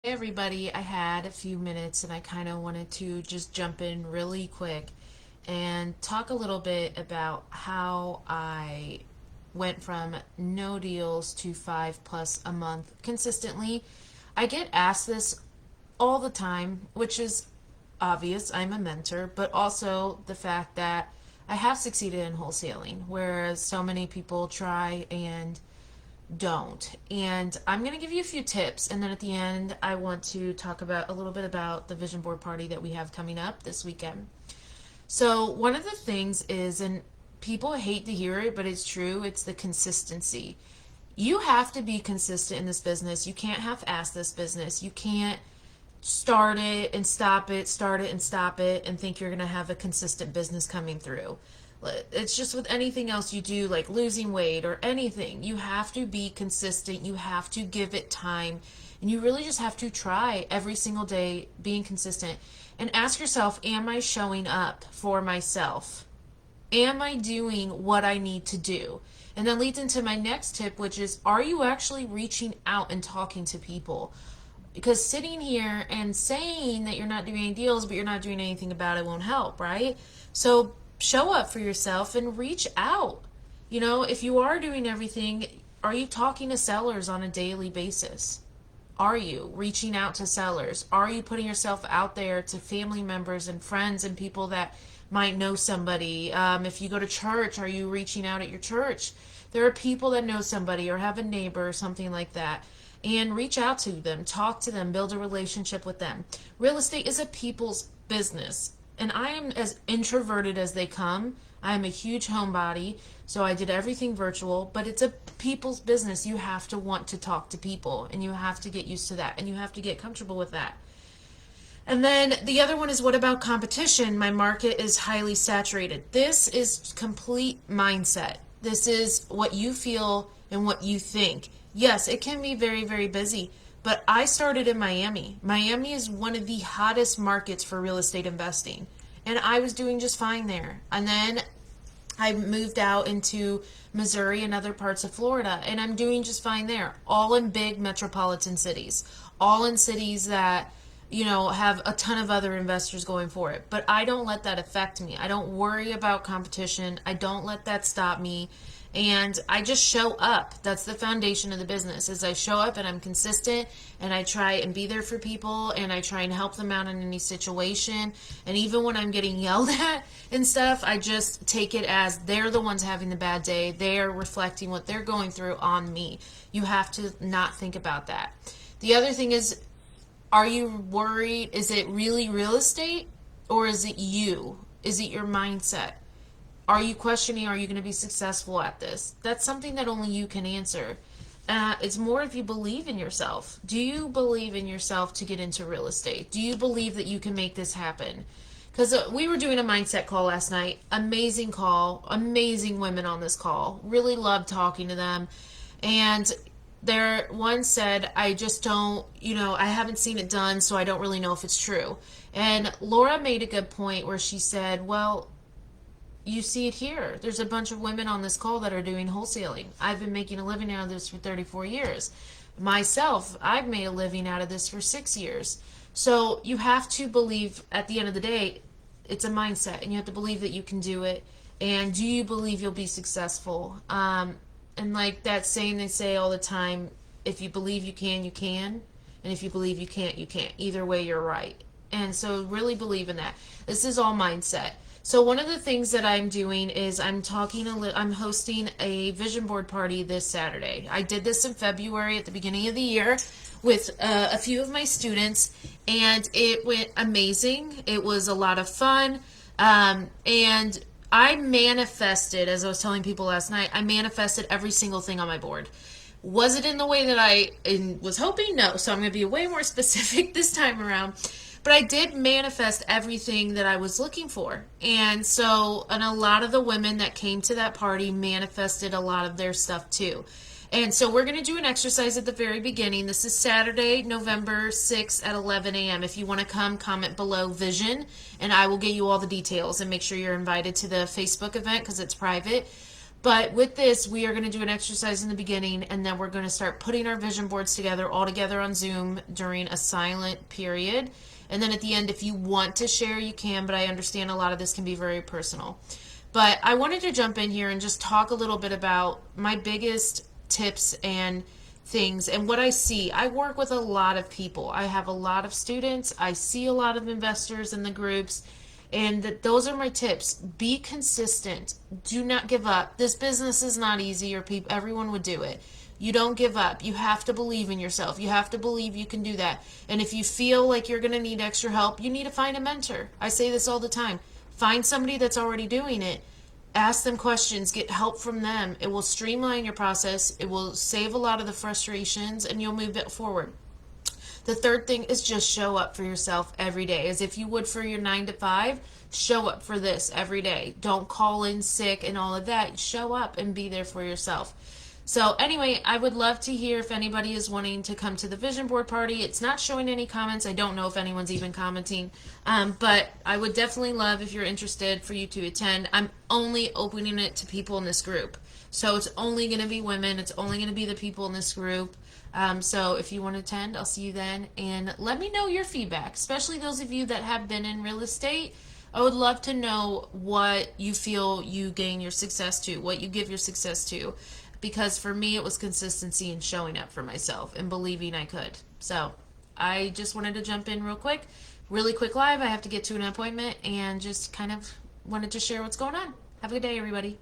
Hey everybody, I had a few minutes and I kind of wanted to just jump in really quick and talk a little bit about how I went from no deals to 5+ a month consistently. I get asked this all the time, which is obvious. I'm a mentor, but also the fact that I have succeeded in wholesaling, whereas so many people try and don't. And I'm going to give you a few tips, and then at the end, I want to talk about a little bit about the vision board party that we have coming up this weekend. So, one of the things is, and people hate to hear it, but it's true, it's the consistency. You have to be consistent in this business. You can't half ass this business. You can't start it and stop it, start it and stop it, and think you're going to have a consistent business coming through. It's just with anything else you do, like losing weight or anything. You have to be consistent. You have to give it time. And you really just have to try every single day being consistent. And ask yourself, am I showing up for myself? Am I doing what I need to do? And that leads into my next tip, which is, are you actually reaching out and talking to people? Because sitting here and saying that you're not doing any deals but you're not doing anything about it won't help, right? So show up for yourself and reach out. If you are doing everything, are you talking to sellers on a daily basis? Are you reaching out to sellers? Are you putting yourself out there to family members and friends and people that might know somebody? If you go to church, are you reaching out at your church? There are people that know somebody or have a neighbor or something like that. And reach out to them, talk to them, build a relationship with them. Real estate is a people's business. And I am as introverted as they come. I am a huge homebody, so I did everything virtual, but it's a people's business. You have to want to talk to people, and you have to get used to that, and you have to get comfortable with that. And then the other one is, what about competition? My market is highly saturated. This is complete mindset. This is what you feel and what you think. Yes, it can be very, very busy, but I started in Miami. Miami is one of the hottest markets for real estate investing, and I was doing just fine there. And then I moved out into Missouri and other parts of Florida, and I'm doing just fine there. All in big metropolitan cities, all in cities that, have a ton of other investors going for it. But I don't let that affect me. I don't worry about competition. I don't let that stop me. And I just show up. That's the foundation of the business. Is I show up and I'm consistent and I try and be there for people and I try and help them out in any situation. And even when I'm getting yelled at and stuff, I just take it as they're the ones having the bad day. They are reflecting what they're going through on me. You have to not think about that. The other thing is, are you worried? Is it really real estate or is it you? Is it your mindset? Are you questioning, are you going to be successful at this? That's something that only you can answer. It's more if you believe in yourself. Do you believe in yourself to get into real estate? Do you believe that you can make this happen? Because we were doing a mindset call last night. Amazing call. Amazing women on this call. Really loved talking to them. And there, one said, I just don't, I haven't seen it done, so I don't really know if it's true. And Laura made a good point where she said, well, you see it here. There's a bunch of women on this call that are doing wholesaling. I've been making a living out of this for 34 years. Myself, I've made a living out of this for 6 years. So you have to believe at the end of the day, it's a mindset, and you have to believe that you can do it. And do you believe you'll be successful? And like that saying they say all the time, if you believe you can, you can. And if you believe you can't, you can't. Either way, you're right. And so really believe in that. This is all mindset. So one of the things that I'm doing is I'm hosting a vision board party this Saturday. I did this in February at the beginning of the year with a few of my students, and it went amazing. It was a lot of fun, and I manifested, as I was telling people last night, I manifested every single thing on my board. Was it in the way that I was hoping? No. So I'm going to be way more specific this time around. But I did manifest everything that I was looking for. And a lot of the women that came to that party manifested a lot of their stuff too. And so we're going to do an exercise at the very beginning. This is Saturday, November 6th at 11 a.m. If you want to come, comment below vision, and I will get you all the details and make sure you're invited to the Facebook event because it's private. But with this, we are going to do an exercise in the beginning, and then we're going to start putting our vision boards together all together on Zoom during a silent period. And then at the end, if you want to share, you can, but I understand a lot of this can be very personal. But I wanted to jump in here and just talk a little bit about my biggest tips and things and what I see. I work with a lot of people. I have a lot of students. I see a lot of investors in the groups. And those are my tips. Be consistent. Do not give up. This business is not easy, or everyone would do it. You don't give up. You have to believe in yourself. You have to believe you can do that. And if you feel like you're going to need extra help, you need to find a mentor. I say this all the time. Find somebody that's already doing it. Ask them questions. Get help from them. It will streamline your process. It will save a lot of the frustrations, and you'll move it forward. The third thing is just show up for yourself every day, as if you would for your 9 to 5. Show up for this every day. Don't call in sick and all of that. Show up and be there for yourself. So anyway, I would love to hear if anybody is wanting to come to the vision board party. It's not showing any comments. I don't know if anyone's even commenting, but I would definitely love, if you're interested, for you to attend. I'm only opening it to people in this group. So it's only going to be women. It's only going to be the people in this group. So if you want to attend, I'll see you then. And let me know your feedback, especially those of you that have been in real estate. I would love to know what you feel you gain your success to, what you give your success to. Because for me, it was consistency and showing up for myself and believing I could. So I just wanted to jump in really quick live. I have to get to an appointment, and just kind of wanted to share what's going on. Have a good day, everybody.